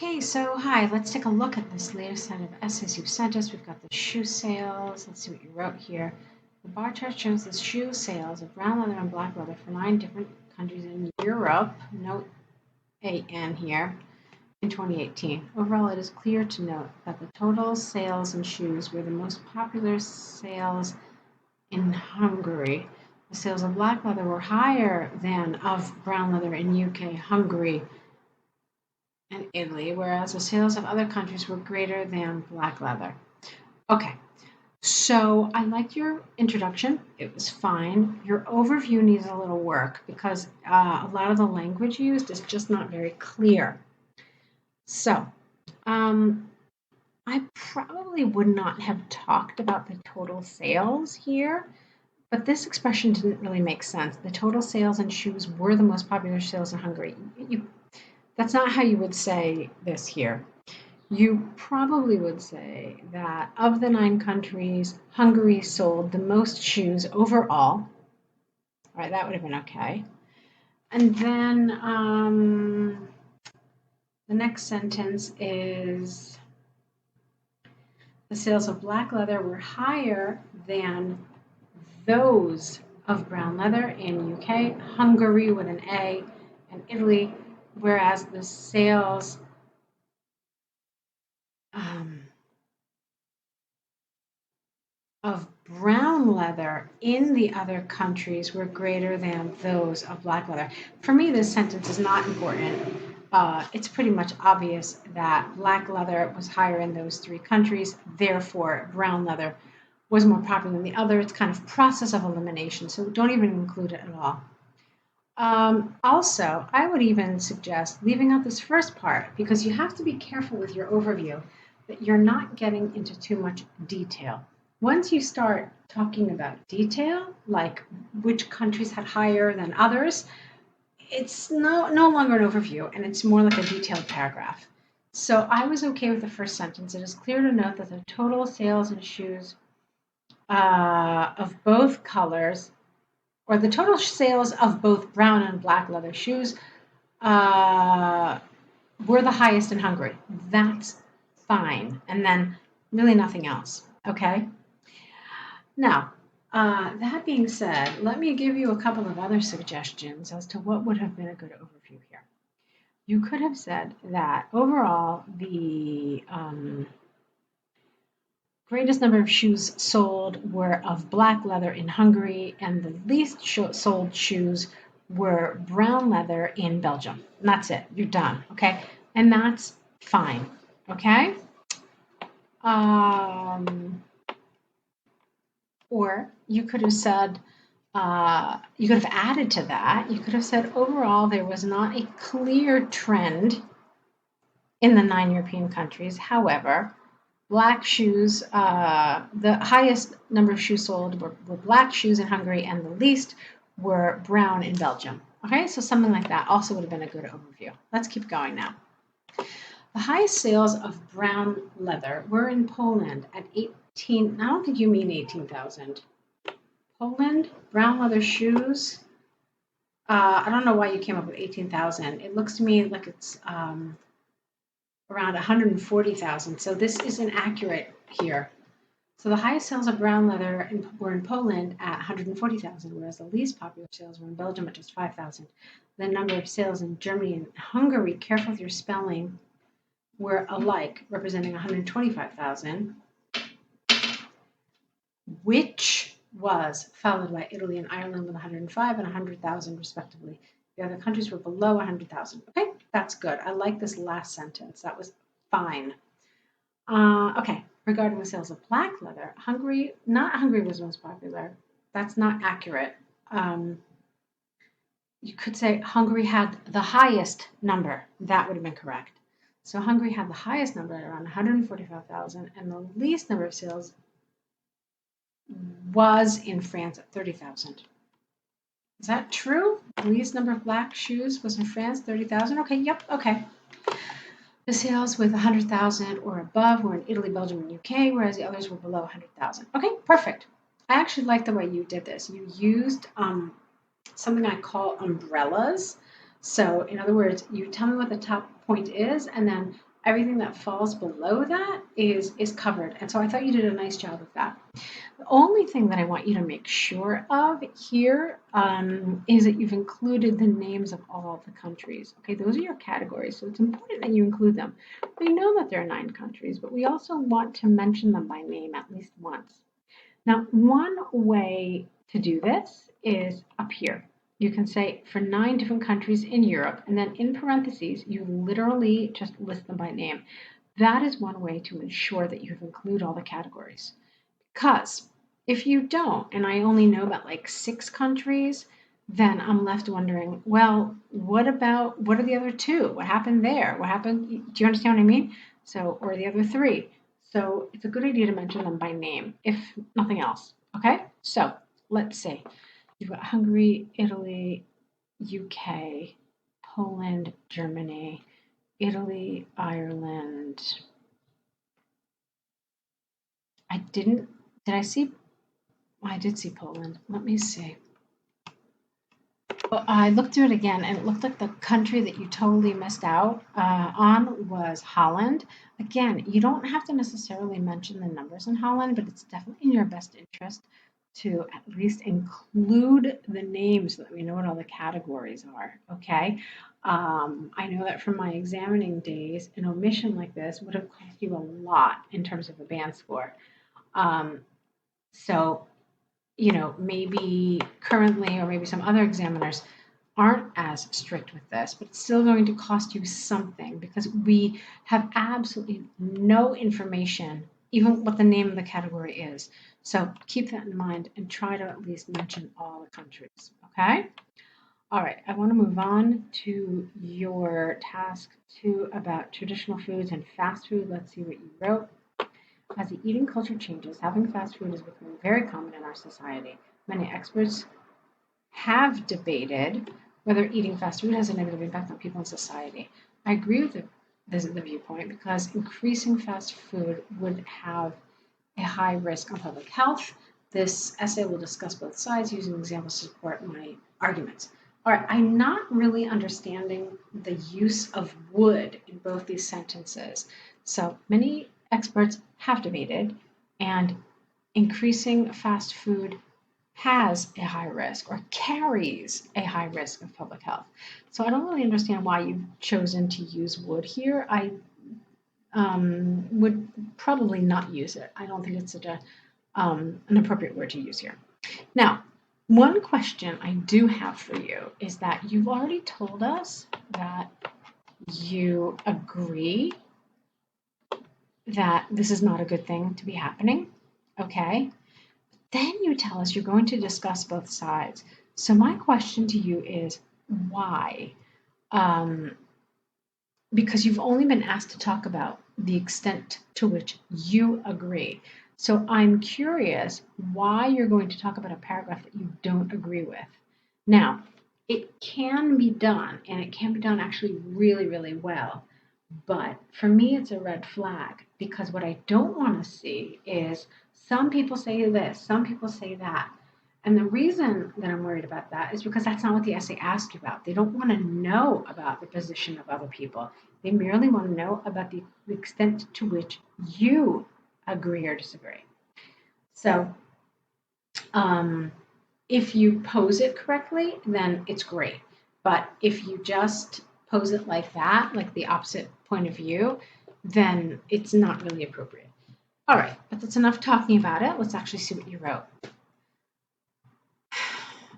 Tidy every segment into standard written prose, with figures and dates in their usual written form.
Okay, so hi, let's take a look at this latest set of essays you sent us. We've got the shoe sales. Let's see what you wrote here. The bar chart shows the shoe sales of brown leather and black leather for 9 different countries in Europe. Note AN here in 2018. Overall, it is clear to note that the total sales in shoes were the most popular sales in Hungary. The sales of black leather were higher than of brown leather in UK, Hungary, and Italy, whereas the sales of other countries were greater than black leather. Okay, so I liked your introduction. It was fine. Your overview needs a little work because a lot of the language used is just not very clear. So, I probably would not have talked about the total sales here, but this expression didn't really make sense. The total sales in shoes were the most popular sales in Hungary. That's not how you would say this here. You probably would say that of the 9 countries, Hungary sold the most shoes overall. All right, that would have been okay. And then the next sentence is the sales of black leather were higher than those of brown leather in UK, Hungary with an A, and Italy, whereas the sales of brown leather in the other countries were greater than those of black leather. For me, this sentence is not important. It's pretty much obvious that black leather was higher in those 3 countries, therefore brown leather was more popular than the other. It's kind of process of elimination, so don't even include it at all. Also, I would even suggest leaving out this first part because you have to be careful with your overview that you're not getting into too much detail. Once you start talking about detail, like which countries had higher than others, it's no longer an overview and it's more like a detailed paragraph. So I was okay with the first sentence. It is clear to note that the total sales in shoes of both colors, or the total sales of both brown and black leather shoes were the highest in Hungary. That's fine. And then really nothing else. Okay? Now, that being said, let me give you a couple of other suggestions as to what would have been a good overview here. You could have said that overall, the greatest number of shoes sold were of black leather in Hungary, and the least sold shoes were brown leather in Belgium. And that's it. You're done. Okay? And that's fine. Okay? Or you could have said, you could have added to that, you could have said overall there was not a clear trend in the 9 European countries. However, black shoes, the highest number of shoes sold were black shoes in Hungary and the least were brown in Belgium. Okay, so something like that also would have been a good overview. Let's keep going now. The highest sales of brown leather were in Poland at 18, I don't think you mean 18,000. Poland, brown leather shoes. I don't know why you came up with 18,000. It looks to me like it's around 140,000. So this isn't accurate here. So the highest sales of brown leather were in Poland at 140,000, whereas the least popular sales were in Belgium at just 5,000. The number of sales in Germany and Hungary, careful with your spelling, were alike, representing 125,000, which was followed by Italy and Ireland with 105 and 100,000 respectively. The other countries were below 100,000. Okay, that's good. I like this last sentence. That was fine. Okay, regarding the sales of black leather, Hungary was most popular. That's not accurate. You could say Hungary had the highest number. That would have been correct. So Hungary had the highest number at around 145,000, and the least number of sales was in France at 30,000. Is that true? The least number of black shoes was in France, 30,000? Okay, yep, okay. The sales with 100,000 or above were in Italy, Belgium, and UK, whereas the others were below 100,000. Okay, perfect. I actually like the way you did this. You used something I call umbrellas. So in other words, you tell me what the top point is, and then everything that falls below that is covered. And so I thought you did a nice job of that. The only thing that I want you to make sure of here is that you've included the names of all the countries. Okay, those are your categories, so it's important that you include them. We know that there are 9 countries, but we also want to mention them by name at least once. Now, one way to do this is up here. You can say for 9 different countries in Europe, and then in parentheses, you literally just list them by name. That is one way to ensure that you have included all the categories. Because if you don't, and I only know about like 6 countries, then I'm left wondering, well, what are the other 2? What happened there? What happened? Do you understand what I mean? So, or the other 3. So it's a good idea to mention them by name, if nothing else. Okay? So let's see. You've got Hungary, Italy, UK, Poland, Germany, Italy, Ireland. Did I see I did see Poland. Let me see. Well, I looked through it again, and it looked like the country that you totally missed out on was Holland. Again, you don't have to necessarily mention the numbers in Holland, but it's definitely in your best interest to at least include the names so that we know what all the categories are. Okay. I know that from my examining days, an omission like this would have cost you a lot in terms of a band score. Um, so maybe currently or maybe some other examiners aren't as strict with this, but it's still going to cost you something because we have absolutely no information, even what the name of the category is. So keep that in mind and try to at least mention all the countries, okay? All right, I want to move on to your task 2 about traditional foods and fast food. Let's see what you wrote. As the eating culture changes, having fast food is becoming very common in our society. Many experts have debated whether eating fast food has a negative impact on people in society. I agree with the viewpoint because increasing fast food would have a high risk on public health. This essay will discuss both sides using examples to support my arguments. All right, I'm not really understanding the use of wood in both these sentences. So many experts have debated, and increasing fast food has a high risk or carries a high risk of public health. So I don't really understand why you've chosen to use wood here. I would probably not use it. I don't think it's such an appropriate word to use here. Now, one question I do have for you is that you've already told us that you agree that this is not a good thing to be happening, okay? Then you tell us you're going to discuss both sides. So my question to you is why? Because you've only been asked to talk about the extent to which you agree. So I'm curious why you're going to talk about a paragraph that you don't agree with. Now, it can be done, and it can be done actually really, really well. But for me, it's a red flag because what I don't want to see is some people say this, some people say that. And the reason that I'm worried about that is because that's not what the essay asked you about. They don't want to know about the position of other people. They merely want to know about the extent to which you agree or disagree. So if you pose it correctly, then it's great. But if you just pose it like that, like the opposite point of view, then it's not really appropriate. All right, but that's enough talking about it. Let's actually see what you wrote.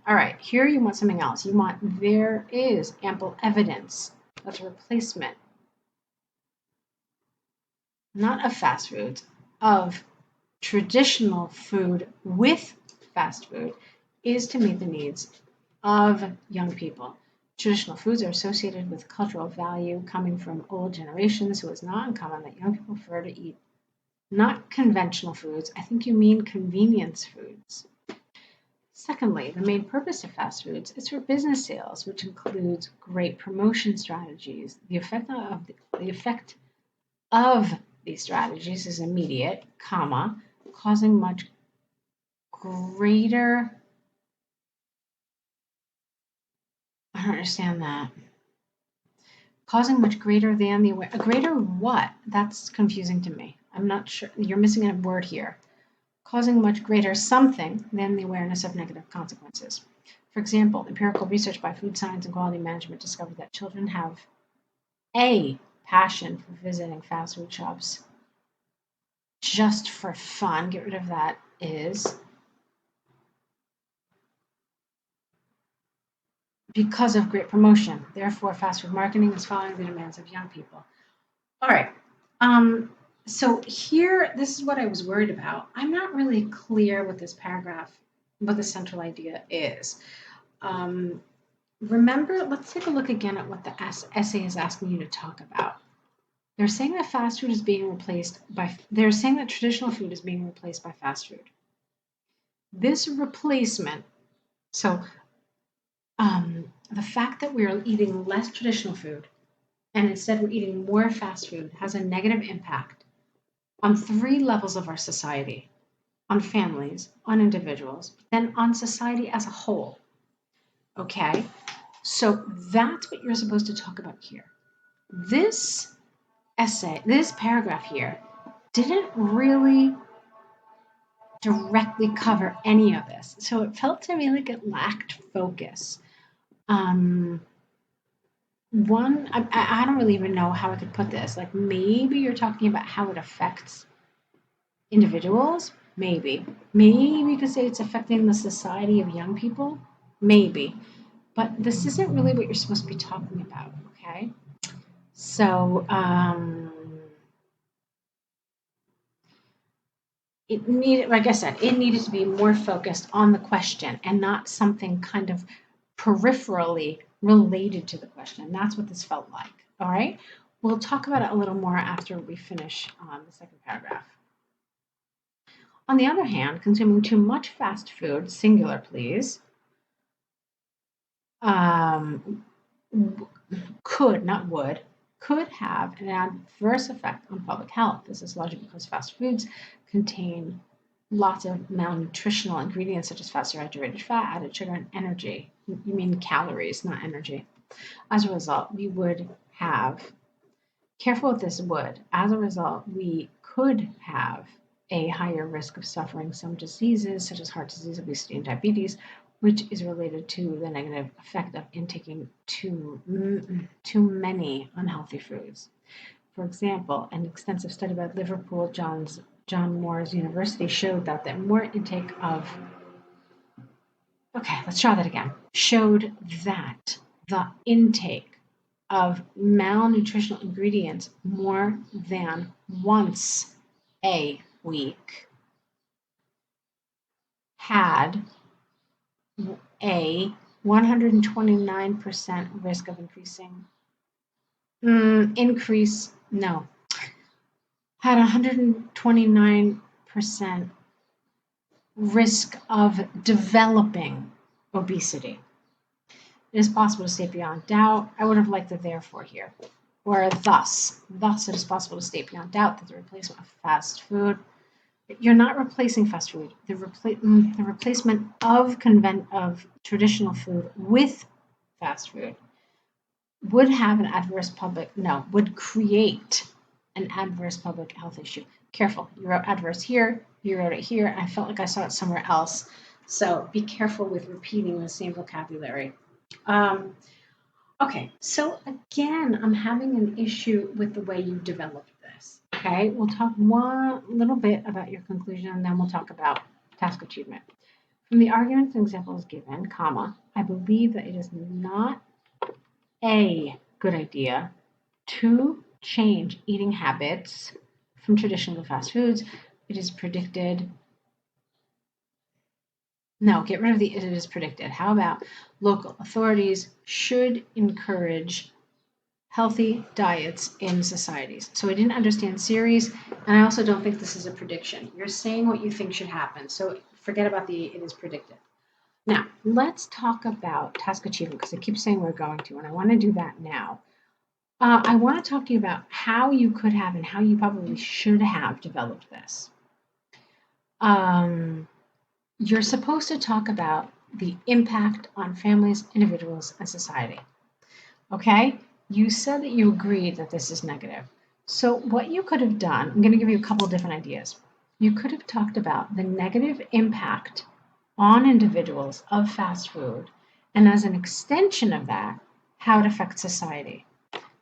All right, here you want something else. You want there is ample evidence. That's a replacement, not of fast foods, of traditional food with fast food is to meet the needs of young people. Traditional foods are associated with cultural value coming from old generations, so it's not uncommon that young people prefer to eat not conventional foods. I think you mean convenience foods. Secondly, the main purpose of fast foods is for business sales, which includes great promotion strategies. The effect of these strategies is immediate, causing much greater. I don't understand that. Causing much greater than the awareness. Greater what? That's confusing to me. I'm not sure. You're missing a word here. Causing much greater something than the awareness of negative consequences. For example, empirical research by food science and quality management discovered that children have a passion for visiting fast food shops just for fun. Get rid of that is. Because of great promotion. Therefore, fast food marketing is following the demands of young people. All right. So here, this is what I was worried about. I'm not really clear with this paragraph, what the central idea is. Remember, let's take a look again at what the essay is asking you to talk about. They're saying that fast food is being replaced by, they're saying that traditional food is being replaced by fast food. This replacement, so the fact that we're eating less traditional food and instead we're eating more fast food has a negative impact on 3 levels of our society, on families, on individuals, then on society as a whole. Okay? So that's what you're supposed to talk about here. This essay, this paragraph here, didn't really directly cover any of this. So it felt to me like it lacked focus. I don't really even know how I could put this. Like maybe you're talking about how it affects individuals. Maybe you could say it's affecting the society of young people. Maybe. But this isn't really what you're supposed to be talking about, okay? So it needed, like I said, it needed to be more focused on the question and not something kind of peripherally related to the question. That's what this felt like, all right? We'll talk about it a little more after we finish the second paragraph. On the other hand, consuming too much fast food, singular please, could, not would, could have an adverse effect on public health. This is largely because fast foods contain lots of malnutritional ingredients such as fat, saturated fat, added sugar, and energy. You mean calories, not energy. As a result, we would have, careful with this would, as a result, we could have a higher risk of suffering some diseases such as heart disease, obesity, and diabetes, which is related to the negative effect of intaking too many unhealthy foods. For example, an extensive study by Liverpool John Moores University showed that the more intake of, showed that the intake of malnutritional ingredients more than once a week had a 129% risk of had 129% risk of developing obesity. It is possible to state beyond doubt. I would have liked the therefore here. Or thus it is possible to state beyond doubt that the replacement of fast food, you're not replacing fast food. The replacement of traditional food with fast food would create an adverse public health issue. Careful, you wrote adverse here, you wrote it here, and I felt like I saw it somewhere else. So be careful with repeating the same vocabulary. Okay, so again, I'm having an issue with the way you developed this. Okay, we'll talk one little bit about your conclusion, and then we'll talk about task achievement. From the arguments and examples given, comma, I believe that it is not a good idea to change eating habits from traditional to fast foods. It is predicted. No, get rid of the it is predicted. How about local authorities should encourage healthy diets in societies? So I didn't understand series, and I also don't think this is a prediction. You're saying what you think should happen. So forget about the it is predicted. Now, let's talk about task achievement because I keep saying we're going to, and I want to do that now. I want to talk to you about how you could have and how you probably should have developed this. You're supposed to talk about the impact on families, individuals, and society. Okay? You said that you agreed that this is negative. So what you could have done, I'm going to give you a couple of different ideas. You could have talked about the negative impact on individuals of fast food, and as an extension of that, how it affects society.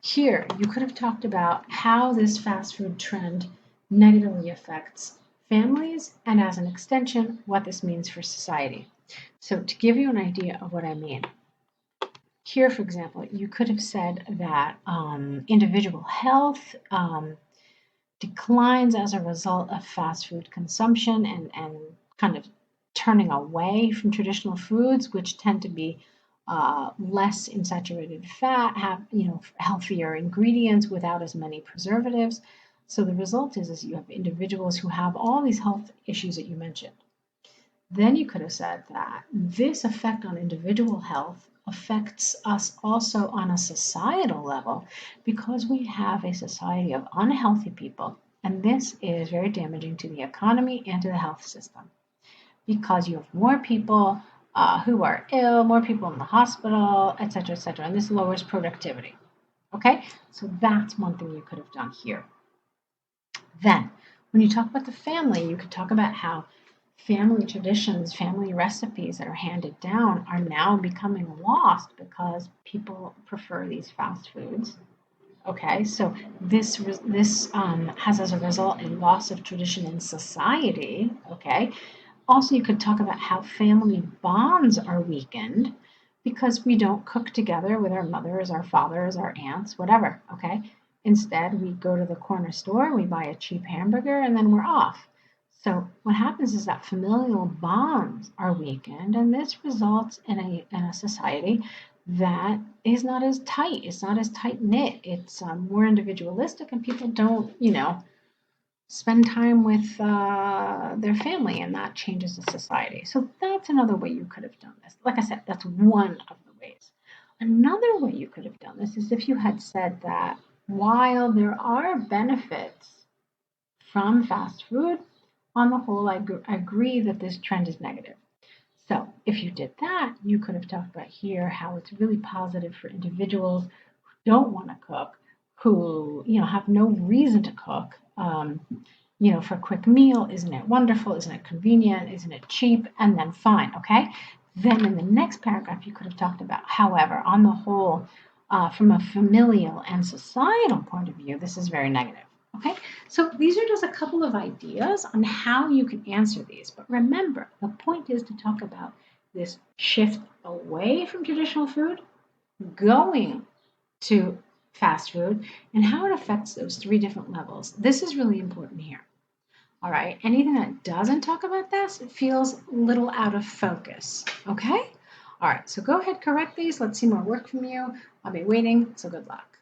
Here, you could have talked about how this fast food trend negatively affects families, and as an extension, what this means for society. So to give you an idea of what I mean, here, for example, you could have said that individual health declines as a result of fast food consumption and kind of turning away from traditional foods, which tend to be less in saturated fat, have healthier ingredients without as many preservatives. So the result is you have individuals who have all these health issues that you mentioned. Then you could have said that this effect on individual health affects us also on a societal level because we have a society of unhealthy people, and this is very damaging to the economy and to the health system because you have more people who are ill, more people in the hospital, et cetera, and this lowers productivity. Okay, so that's one thing you could have done here. Then, when you talk about the family, you could talk about how family traditions, family recipes that are handed down are now becoming lost because people prefer these fast foods. Okay, so this has as a result a loss of tradition in society. Okay, also you could talk about how family bonds are weakened because we don't cook together with our mothers, our fathers, our aunts, whatever. Okay, instead we go to the corner store, we buy a cheap hamburger, and then we're off. So what happens is that familial bonds are weakened, and this results in a society that is not as tight. It's not as tight knit. It's more individualistic, and people don't, spend time with their family, and that changes the society. So that's another way you could have done this. Like I said, that's one of the ways. Another way you could have done this is if you had said that while there are benefits from fast food, on the whole, I agree that this trend is negative. So if you did that, you could have talked about here how it's really positive for individuals who don't want to cook, who have no reason to cook. For a quick meal, isn't it wonderful? Isn't it convenient? Isn't it cheap? And then fine, okay? Then in the next paragraph, you could have talked about, however, on the whole, from a familial and societal point of view, this is very negative. Okay, so these are just a couple of ideas on how you can answer these. But remember, the point is to talk about this shift away from traditional food, going to fast food, and how it affects those three different levels. This is really important here. All right, anything that doesn't talk about this feels a little out of focus. Okay? All right, so go ahead, correct these. Let's see more work from you. I'll be waiting, so good luck.